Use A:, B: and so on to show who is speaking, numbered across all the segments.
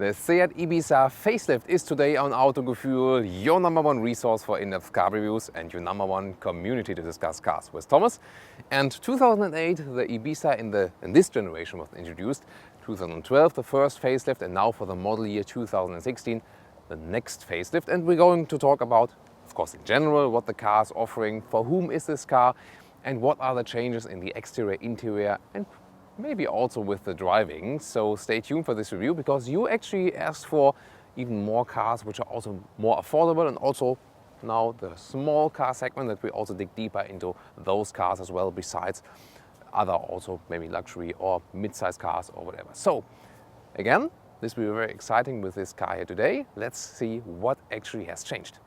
A: The Seat Ibiza Facelift is today on Autogefühl, your #1 resource for in-depth car reviews and your #1 community to discuss cars with Thomas. And 2008, the Ibiza in this generation was introduced. 2012, the first facelift, and now for the model year 2016, the next facelift. And we're going to talk about, of course, in general, what the car is offering, for whom is this car, and what are the changes in the exterior, interior, and maybe also with the driving. So stay tuned for this review, because you actually asked for even more cars which are also more affordable, and also now the small car segment, that we also dig deeper into those cars as well, besides other also maybe luxury or mid-size cars or whatever. So again, this will be very exciting with this car here today. Let's see what actually has changed.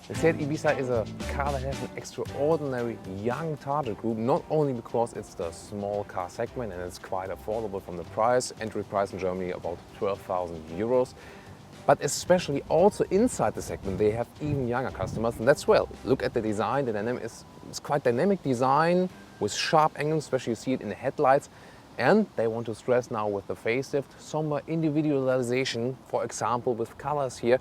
A: The Seat Ibiza is a car that has an extraordinary young target group, not only because it's the small car segment and it's quite affordable from the price, entry price in Germany about 12,000 euros, but especially also inside the segment they have even younger customers, and that's well. Look at the design, it's quite dynamic design with sharp angles, especially you see it in the headlights, and they want to stress now with the facelift some more individualization, for example with colors here.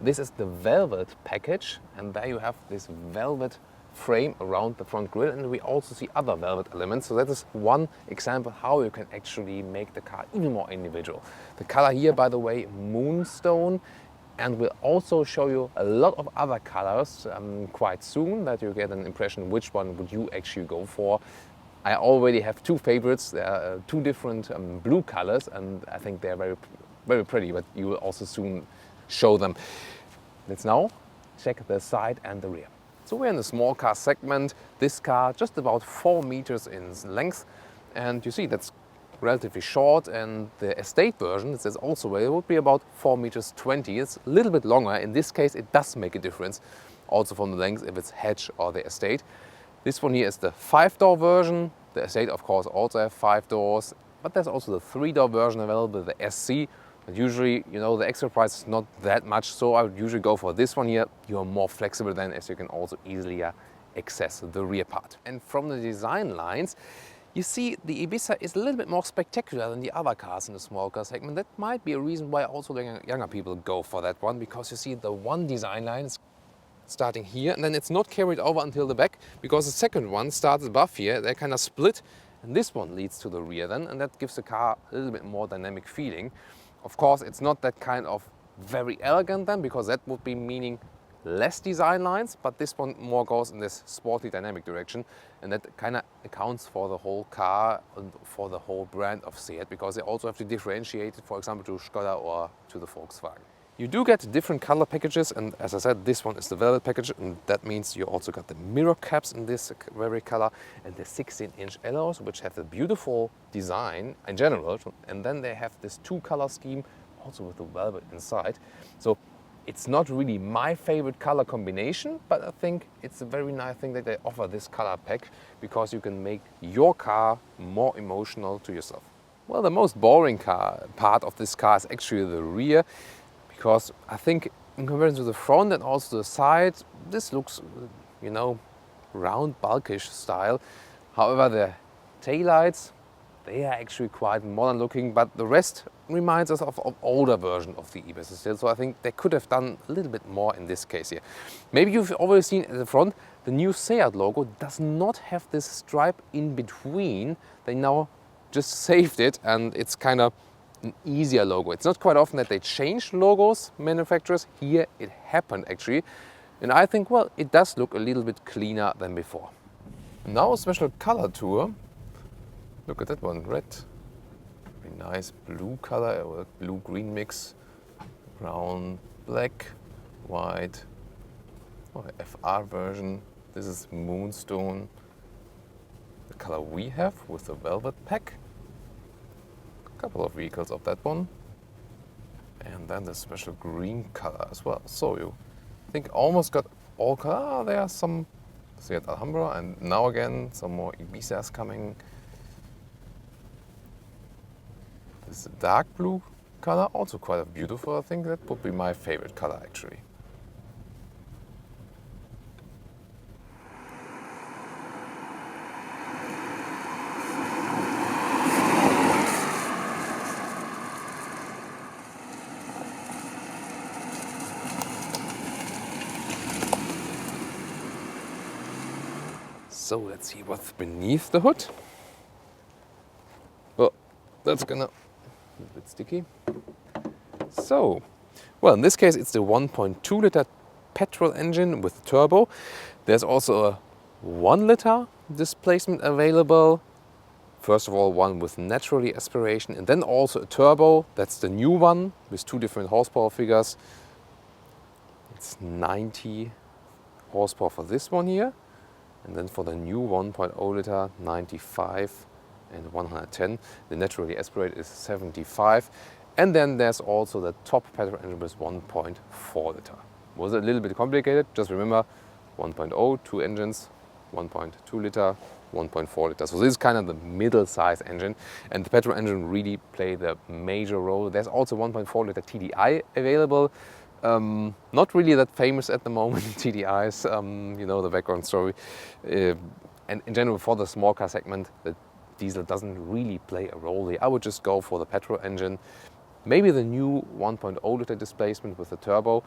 A: This is the velvet package, and there you have this velvet frame around the front grille, and we also see other velvet elements. So that is one example how you can actually make the car even more individual. The color here, by the way, moonstone, and we'll also show you a lot of other colors quite soon, that you get an impression which one would you actually go for. I already have two favorites. There are two different blue colors, and I think they're very, very pretty, but you will also soon show them. Let's now check the side and the rear. So we're in the small car segment. This car just about 4 meters in length, and you see that's relatively short, and the estate version, it says also it would be about 4 meters 20. It's a little bit longer. In this case it does make a difference also from the length if it's hatch or the estate. This one here is the 5-door version. The estate of course also have 5 doors, but there's also the 3-door version available, the SC. But usually, you know, the extra price is not that much, so I would usually go for this one here. You're more flexible then, as you can also easily access the rear part. And from the design lines, you see the Ibiza is a little bit more spectacular than the other cars in the small car segment. That might be a reason why also the younger people go for that one, because you see the one design line is starting here, and then it's not carried over until the back, because the second one starts above here. They kind of split, and this one leads to the rear then, and that gives the car a little bit more dynamic feeling. Of course, it's not that kind of very elegant then, because that would be meaning less design lines, but this one more goes in this sporty dynamic direction, and that kind of accounts for the whole car and for the whole brand of Seat, because they also have to differentiate it, for example, to Skoda or to the Volkswagen. You do get different color packages, and as I said, this one is the velvet package, and that means you also got the mirror caps in this very color, and the 16-inch alloys, which have a beautiful design in general, and then they have this 2-color scheme also with the velvet inside. So it's not really my favorite color combination, but I think it's a very nice thing that they offer this color pack, because you can make your car more emotional to yourself. Well, the most boring part of this car is actually the rear, because I think in comparison to the front and also the side, this looks, you know, round, bulkish style. However, the taillights, they are actually quite modern looking, but the rest reminds us of older version of the Ibiza still. So I think they could have done a little bit more in this case here. Maybe you've already seen at the front, the new Seat logo does not have this stripe in between. They now just saved it, and it's kind of an easier logo. It's not quite often that they change logos, manufacturers. Here it happened actually, and I think, well, it does look a little bit cleaner than before. Now a special color tour. Look at that one, red, very nice blue color, or blue-green mix, brown, black, white, or FR version, This is Moonstone, the color we have with the velvet pack. A couple of vehicles of that one. And then the special green color as well. So you think almost got all color. There are some Seat Alhambra, and now again some more Ibizas coming. This dark blue color, also quite beautiful. I think that would be my favorite color actually. So let's see what's beneath the hood. Well, that's gonna be a bit sticky. So, well, in this case it's the 1.2 liter petrol engine with turbo. There's also a 1 liter displacement available. First of all, one with naturally aspiration, and then also a turbo. That's the new one with 2 different horsepower figures. It's 90 horsepower for this one here. And then for the new 1.0 liter, 95 and 110. The naturally aspirated is 75. And then there's also the top petrol engine with 1.4 liter. Was a little bit complicated. Just remember 1.0, 2 engines, 1.2 liter, 1.4 liter. So this is kind of the middle size engine. And the petrol engine really played a major role. There's also 1.4 liter TDI available. Not really that famous at the moment, TDIs, you know the background story. And in general, for the small car segment, the diesel doesn't really play a role here. I would just go for the petrol engine. Maybe the new 1.0 liter displacement with the turbo,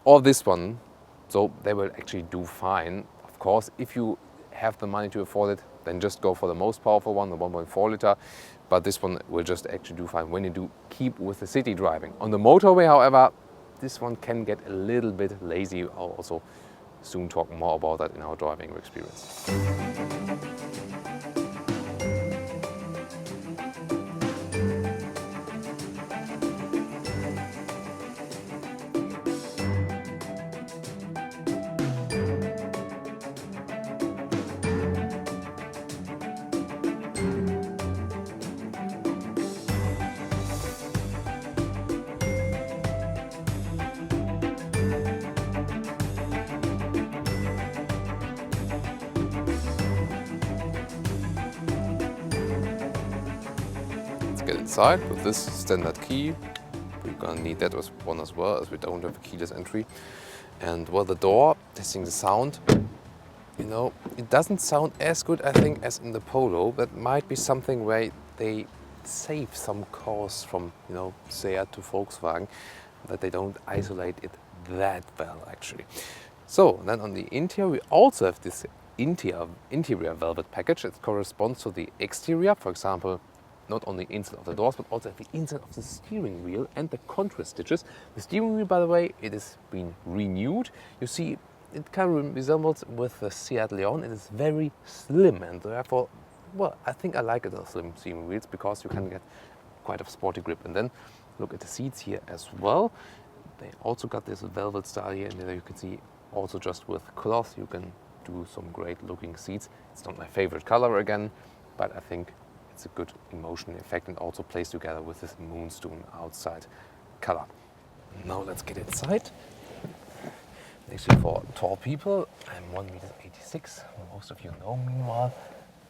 A: or this one. So they will actually do fine. Of course, if you have the money to afford it, then just go for the most powerful one, the 1.4 liter. But this one will just actually do fine when you do keep with the city driving. On the motorway, however, this one can get a little bit lazy. I'll also soon talk more about that in our driving experience. Get inside with this standard key. We're gonna need that one as well, as we don't have a keyless entry. And well, the door, testing the sound, you know, it doesn't sound as good, I think, as in the Polo. That might be something where they save some cars from, you know, Seat to Volkswagen, that they don't isolate it that well, actually. So then on the interior, we also have this interior velvet package. It corresponds to the exterior, for example, not only inside of the doors, but also the inside of the steering wheel and the contrast stitches. The steering wheel, by the way, it has been renewed. You see, it kind of resembles with the Seat Leon. It is very slim, and therefore, well, I think I like it, the slim steering wheels, because you can get quite a sporty grip. And then look at the seats here as well. They also got this velvet style here, and there you can see also just with cloth you can do some great looking seats. It's not my favorite color again, but I think it's a good emotion effect and also plays together with this Moonstone outside color. Now let's get inside. Actually, for tall people, I'm 1.86 m. Most of you know, meanwhile,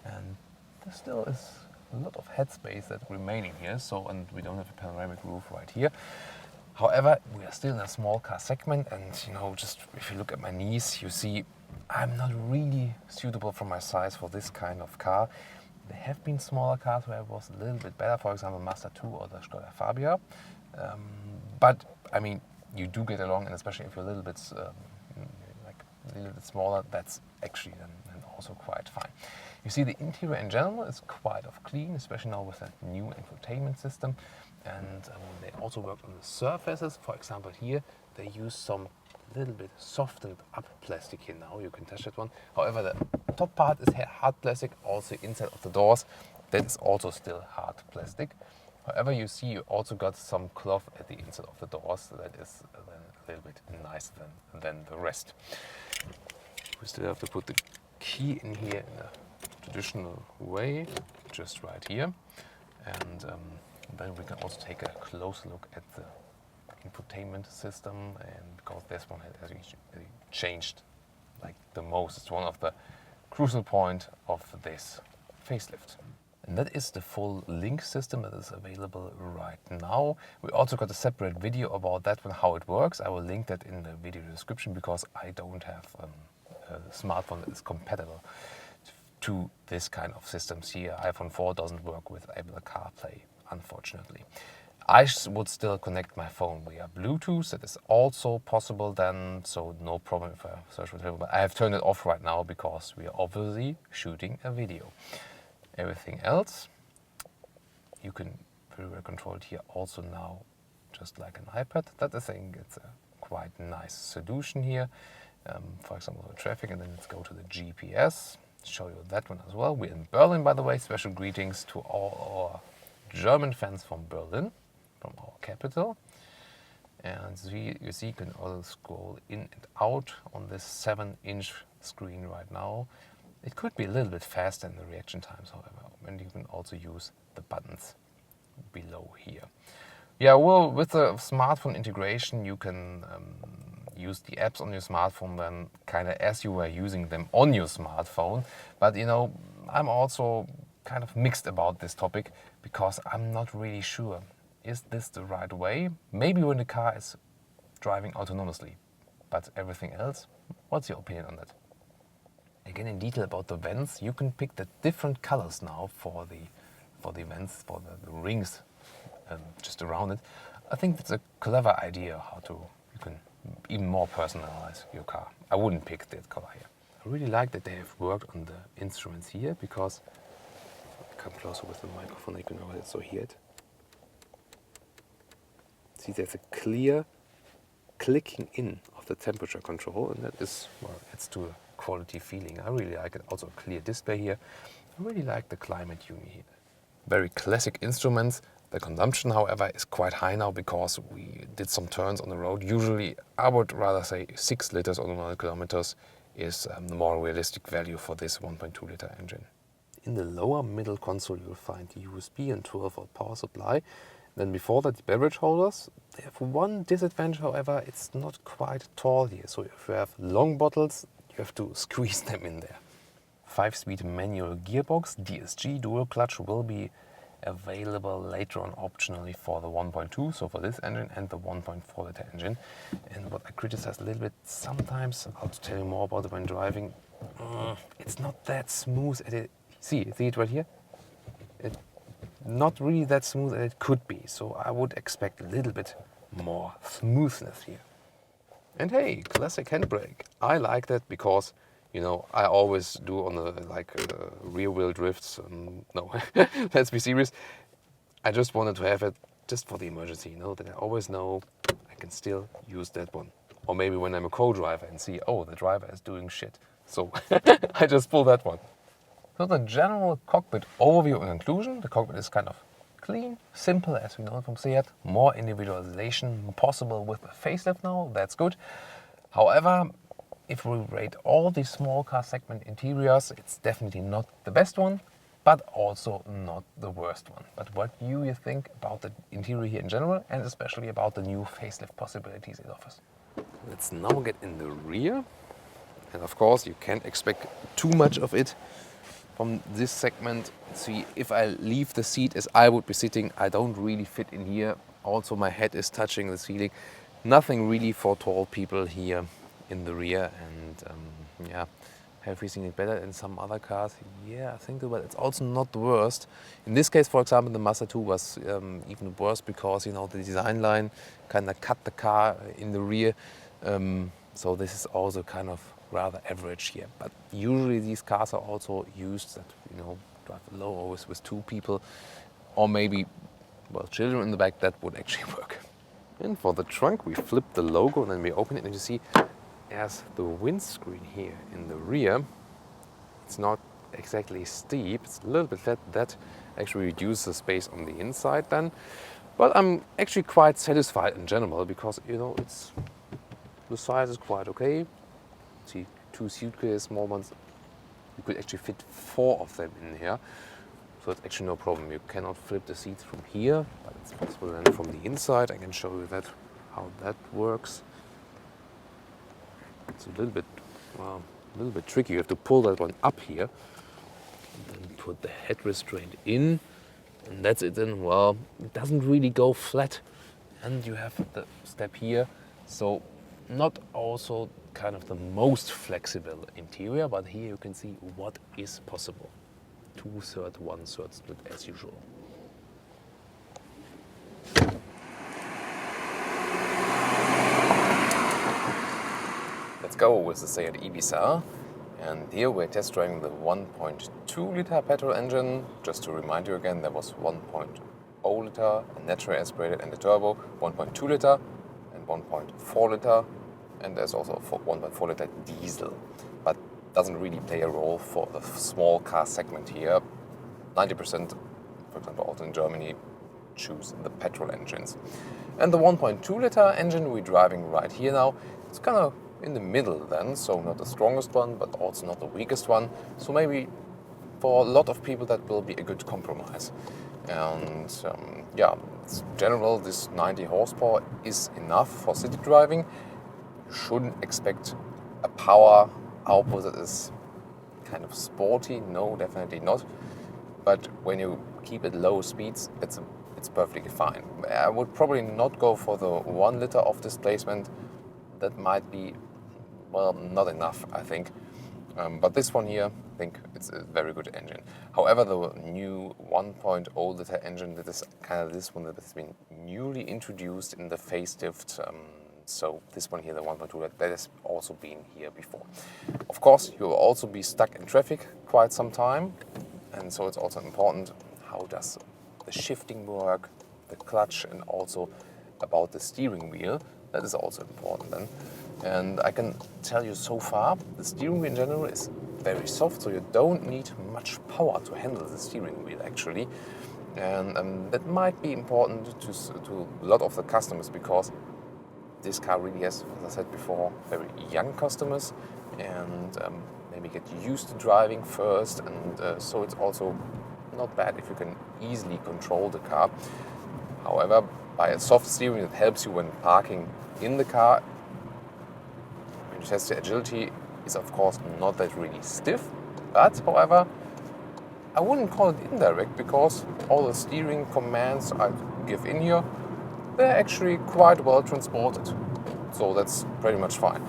A: and there still is a lot of headspace that's remaining here. So, and we don't have a panoramic roof right here. However, we are still in a small car segment, and you know, just if you look at my knees, you see I'm not really suitable for my size for this kind of car. There have been smaller cars where it was a little bit better, for example, Mazda 2 or the Skoda Fabia. But I mean, you do get along, and especially if you're a little bit smaller, that's actually then also quite fine. You see, the interior in general is quite clean, especially now with that new infotainment system. And they also worked on the surfaces. For example, here they use some little bit softened up plastic here now. You can touch that one. However, the top part is hard plastic. Also inside of the doors, that is also still hard plastic. However, you see you also got some cloth at the inside of the doors. So that is then a little bit nicer than the rest. We still have to put the key in here in a traditional way, just right here. And then we can also take a closer look at the infotainment system, and because this one has actually changed like the most. It's one of the crucial point of this facelift. And that is the full link system that is available right now. We also got a separate video about that one, how it works. I will link that in the video description because I don't have a smartphone that is compatible to this kind of systems here. iPhone 4 doesn't work with Apple CarPlay, unfortunately. I would still connect my phone via Bluetooth. That is also possible then, so no problem if I search for it. But I have turned it off right now because we are obviously shooting a video. Everything else you can very well control it here also now, just like an iPad. That I think it's a quite nice solution here. For example, the traffic, and then let's go to the GPS. Show you that one as well. We're in Berlin, by the way. Special greetings to all our German fans from Berlin, from our capital. And you see, you can also scroll in and out on this 7-inch screen right now. It could be a little bit faster in the reaction times, however, and you can also use the buttons below here. Yeah, well, with the smartphone integration, you can use the apps on your smartphone then kind of as you were using them on your smartphone. But you know, I'm also kind of mixed about this topic because I'm not really sure. Is this the right way? Maybe when the car is driving autonomously, but everything else, what's your opinion on that? Again, in detail about the vents, you can pick the different colors now for the vents, for the rings just around it. I think that's a clever idea how to, you can even more personalize your car. I wouldn't pick that color here. I really like that they have worked on the instruments here because, if I come closer with the microphone, you can also hear it. See, there's a clear clicking in of the temperature control, and that is, well, adds to a quality feeling. I really like it. Also a clear display here. I really like the climate unit here. Very classic instruments. The consumption, however, is quite high now because we did some turns on the road. Usually, I would rather say 6 liters on 100 kilometers is the more realistic value for this 1.2 liter engine. In the lower middle console, you'll find the USB and 12-volt power supply. Then before that, the beverage holders. They have one disadvantage, however, it's not quite tall here. So if you have long bottles, you have to squeeze them in there. 5-speed manual gearbox, Dsg Dual-Clutch will be available later on optionally for the 1.2, so for this engine, and the 1.4 liter engine. And what I criticize a little bit sometimes, I'll tell you more about it when driving, it's not that smooth as it, see it right here? It's not really that smooth as it could be, so I would expect a little bit more smoothness here. And hey, classic handbrake. I like that because, you know, I always do on the rear wheel drifts. No, let's be serious. I just wanted to have it just for the emergency, you know, that I always know I can still use that one. Or maybe when I'm a co-driver and see, oh, the driver is doing shit. So I just pull that one. So the general cockpit overview and conclusion, the cockpit is kind of clean, simple as we know it from Seat. More individualization possible with the facelift now, that's good. However, if we rate all the small car segment interiors, it's definitely not the best one, but also not the worst one. But what do you think about the interior here in general, and especially about the new facelift possibilities it offers? Let's now get in the rear. And of course, you can't expect too much of it from this segment. See, if I leave the seat as I would be sitting, I don't really fit in here. Also, my head is touching the ceiling. Nothing really for tall people here in the rear. And yeah, have we seen it better in some other cars? Yeah, I think so, but it's also not the worst. In this case, for example, the Mazda 2 was even worse because, you know, the design line kind of cut the car in the rear. So this is also kind of rather average here. But usually these cars are also used that, you know, drive low always with 2 people, or maybe, well, children in the back. That would actually work. And for the trunk, we flip the logo and then we open it, and you see as the windscreen here in the rear, it's not exactly steep, it's a little bit flat. That actually reduces the space on the inside then. But I'm actually quite satisfied in general because, you know, the size is quite okay. See, 2 suitcases, small ones. You could actually fit 4 of them in here. So it's actually no problem. You cannot flip the seats from here, but it's possible then from the inside. I can show you that, how that works. It's a little bit tricky. You have to pull that one up here and then put the head restraint in, and that's it. Then, well, it doesn't really go flat, and you have the step here. So not also kind of the most flexible interior, but here you can see what is possible. 2/3, 1/3 split as usual. Let's go with the Seat Ibiza, and here we're test driving the 1.2 liter petrol engine. Just to remind you again, there was 1.0 liter, a naturally aspirated and a turbo, 1.2 liter and 1.4 liter, and there's also a 1.4 liter diesel, but doesn't really play a role for the small car segment here. 90%, for example, also in Germany, choose the petrol engines. And the 1.2 liter engine we're driving right here now, it's kind of in the middle then, so not the strongest one, but also not the weakest one. So maybe for a lot of people that will be a good compromise. And yeah, in general, this 90 horsepower is enough for city driving. You shouldn't expect a power output that is kind of sporty. No, definitely not. But when you keep it low speeds, it's perfectly fine. I would probably not go for the 1 liter of displacement. That might be, well, not enough, I think. But this one here, I think it's a very good engine. However, the new 1.0 liter engine, that is kind of this one that has been newly introduced in the facelift. So this one here, the 1.2, that has also been here before. Of course, you will also be stuck in traffic quite some time. And so it's also important how does the shifting work, the clutch, and also about the steering wheel. That is also important then. And I can tell you so far, the steering wheel in general is very soft, so you don't need much power to handle the steering wheel actually. And that might be important to a lot of the customers, because this car really has, as I said before, very young customers, and maybe get used to driving first, and so it's also not bad if you can easily control the car. However, by a soft steering that helps you when parking in the car, when you test the agility, is of course not that really stiff, but however, I wouldn't call it indirect, because all the steering commands I give in here, they're actually quite well transported. So that's pretty much fine.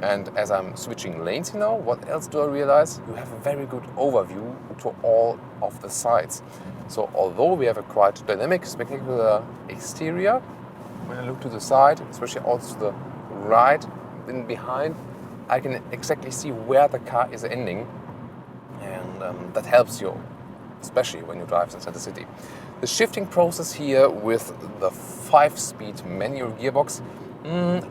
A: And as I'm switching lanes now, what else do I realize? You have a very good overview to all of the sides. So although we have a quite dynamic, spectacular exterior, when I look to the side, especially also to the right and behind, I can exactly see where the car is ending. And that helps you, especially when you drive inside the city. The shifting process here with the 5-speed manual gearbox,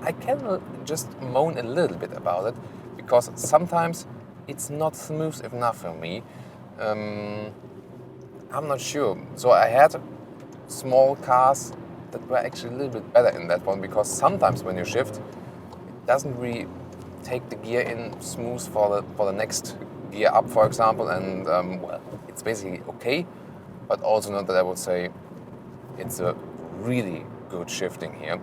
A: I can just moan a little bit about it, because sometimes it's not smooth enough for me. I'm not sure. So I had small cars that were actually a little bit better in that one, because sometimes when you shift, it doesn't really take the gear in smooth for the next gear up, for example, and well, it's basically okay, but also not that I would say it's a really good shifting here.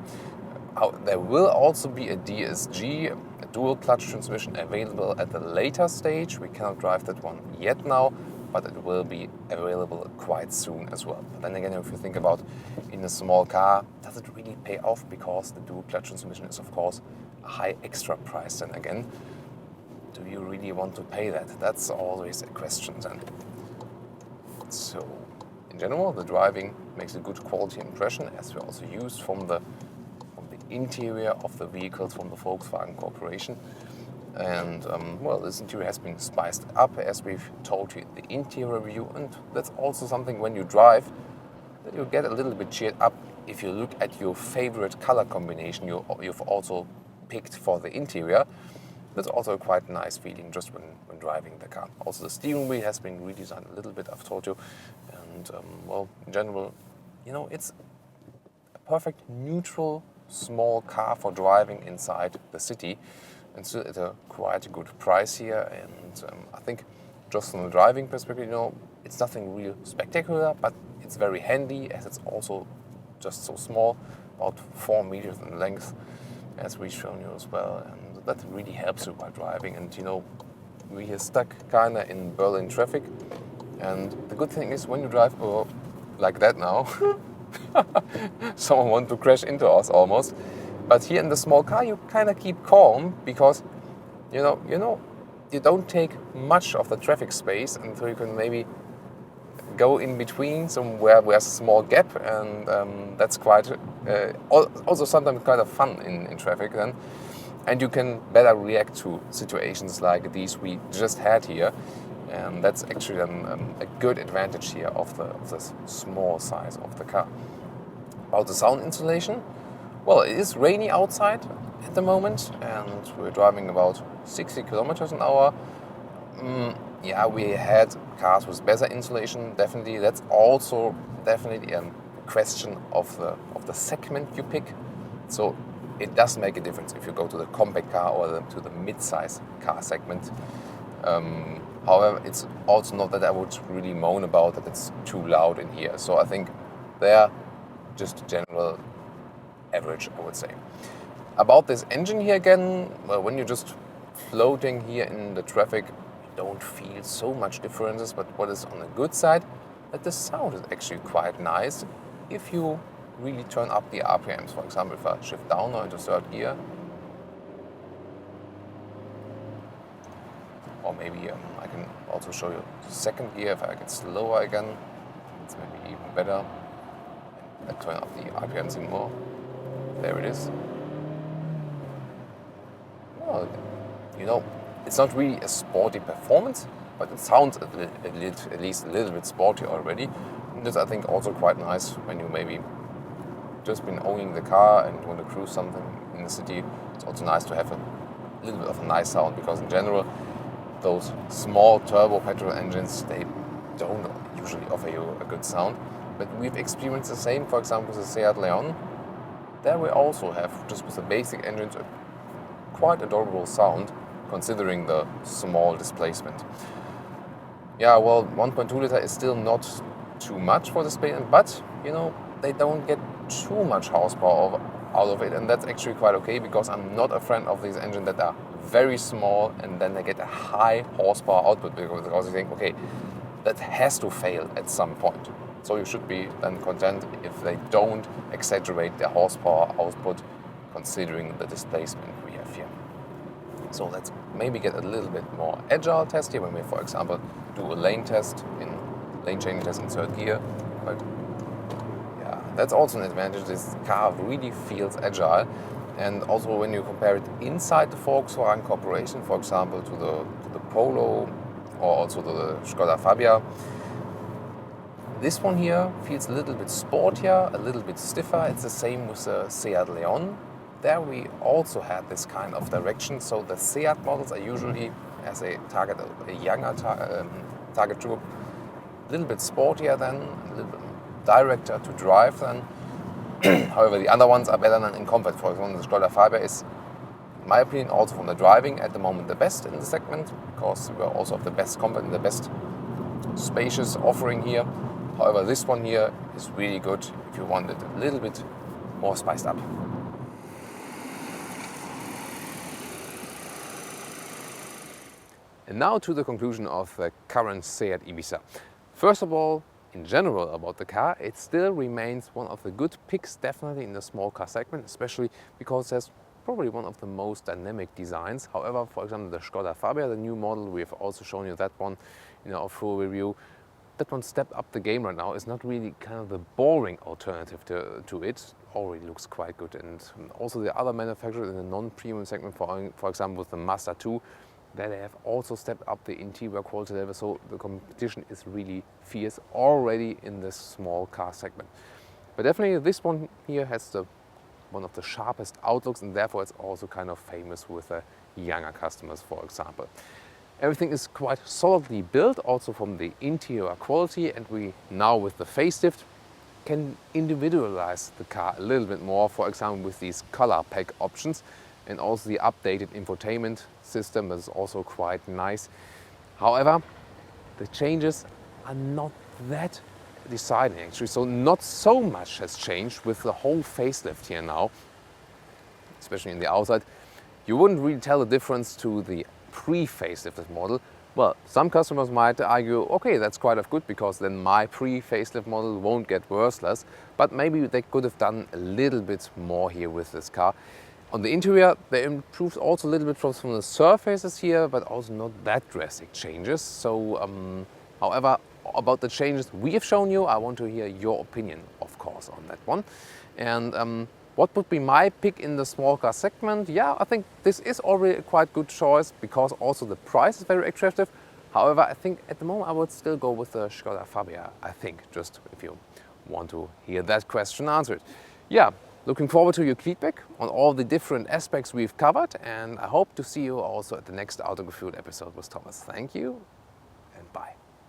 A: There will also be a Dsg, a Dual-Clutch Transmission, available at a later stage. We cannot drive that one yet now, but it will be available quite soon as well. But then again, if you think about in a small car, does it really pay off? Because the Dual-Clutch Transmission is of course a high extra price. Then again, do you really want to pay that? That's always a question then. So in general, the driving makes a good quality impression, as we also use from the interior of the vehicles from the Volkswagen Corporation. And well, this interior has been spiced up, as we've told you in the interior review, and that's also something when you drive that you get a little bit cheered up if you look at your favorite color combination you've also picked for the interior. That's also a quite nice feeling just when driving the car. Also the steering wheel has been redesigned a little bit, I've told you, and well, in general, you know, it's a perfect neutral small car for driving inside the city. and still at a quite good price here. And I think just from a driving perspective, you know, it's nothing real spectacular, but it's very handy as it's also just so small, about 4 meters in length, as we've shown you as well. And that really helps you while driving. And you know, we're stuck kind of in Berlin traffic. And the good thing is when you drive like that now, someone wants to crash into us almost. But here in the small car, you kind of keep calm because, you know, you don't take much of the traffic space, and so you can maybe go in between somewhere where there's a small gap, and that's quite also sometimes kind of fun in traffic then. And you can better react to situations like these we just had here, and that's actually a good advantage here of the small size of the car. About the sound insulation, well, it is rainy outside at the moment, and we're driving about 60 kilometers an hour. Yeah, we had cars with better insulation, definitely. That's also definitely a question of the segment you pick. So it does make a difference if you go to the compact car or to the mid-size car segment. However, it's also not that I would really moan about that it's too loud in here. So I think they're just general average, I would say. About this engine here again, well, when you're just floating here in the traffic, you don't feel so much differences, but what is on the good side, that the sound is actually quite nice if you really turn up the RPMs. For example, if I shift down now into third gear, or maybe I can also show you second gear. If I get slower again, it's maybe even better. I turn up the RPMs even more. There it is. Well, you know, it's not really a sporty performance, but it sounds at least a little bit sporty already. And this I think also quite nice when you maybe just been owning the car and want to cruise something in the city. It's also nice to have a little bit of a nice sound, because in general those small turbo petrol engines, they don't usually offer you a good sound. But we've experienced the same, for example, with the Seat Leon. There we also have, just with the basic engines, a quite adorable sound considering the small displacement. Yeah, well, 1.2 liter is still not too much for the space, but you know, they don't get too much horsepower out of it, and that's actually quite okay, because I'm not a friend of these engines that are very small and then they get a high horsepower output, because you think, okay, that has to fail at some point. So you should be then content if they don't exaggerate their horsepower output considering the displacement we have here. So let's maybe get a little bit more agile test here when we, for example, do a lane changing test in third gear. But yeah, that's also an advantage. This car really feels agile. And also when you compare it inside the Volkswagen Corporation, for example, to the Polo or also to the Skoda Fabia, this one here feels a little bit sportier, a little bit stiffer. It's the same with the Seat Leon. There we also had this kind of direction. So the Seat models are usually, as they target a younger target group, a little bit sportier than, a little bit directer to drive than. However, the other ones are better than in comfort. For example, the Skoda Fabia is, in my opinion, also from the driving at the moment the best in the segment, because we are also of the best comfort and the best spacious offering here. However, this one here is really good if you want it a little bit more spiced up. And now to the conclusion of the current Seat Ibiza. First of all, in general about the car, it still remains one of the good picks, definitely in the small car segment, especially because there's probably one of the most dynamic designs. However, for example, the Skoda Fabia, the new model, we have also shown you that one in our full review. That one stepped up the game right now. It's not really kind of the boring alternative to it. Already looks quite good. And also the other manufacturers in the non-premium segment, for example with the Mazda 2, that they have also stepped up the interior quality level. So the competition is really fierce already in this small car segment. But definitely this one here has one of the sharpest outlooks, and therefore it's also kind of famous with the younger customers, for example. Everything is quite solidly built, also from the interior quality, and we now with the facelift can individualize the car a little bit more, for example with these color pack options. and also the updated infotainment system is also quite nice. However, the changes are not that deciding actually, so not so much has changed with the whole facelift here now, especially in the outside. You wouldn't really tell the difference to the pre-facelifted model. Well, some customers might argue, okay, that's quite good because then my pre-facelift model won't get worthless, but maybe they could have done a little bit more here with this car. On the interior, they improved also a little bit from the surfaces here, but also not that drastic changes. So, however, about the changes we have shown you, I want to hear your opinion, of course, on that one. And what would be my pick in the small car segment? Yeah, I think this is already a quite good choice because also the price is very attractive. However, I think at the moment I would still go with the Skoda Fabia, I think, just if you want to hear that question answered. Yeah, looking forward to your feedback on all the different aspects we've covered, and I hope to see you also at the next Autogefühl episode with Thomas. Thank you.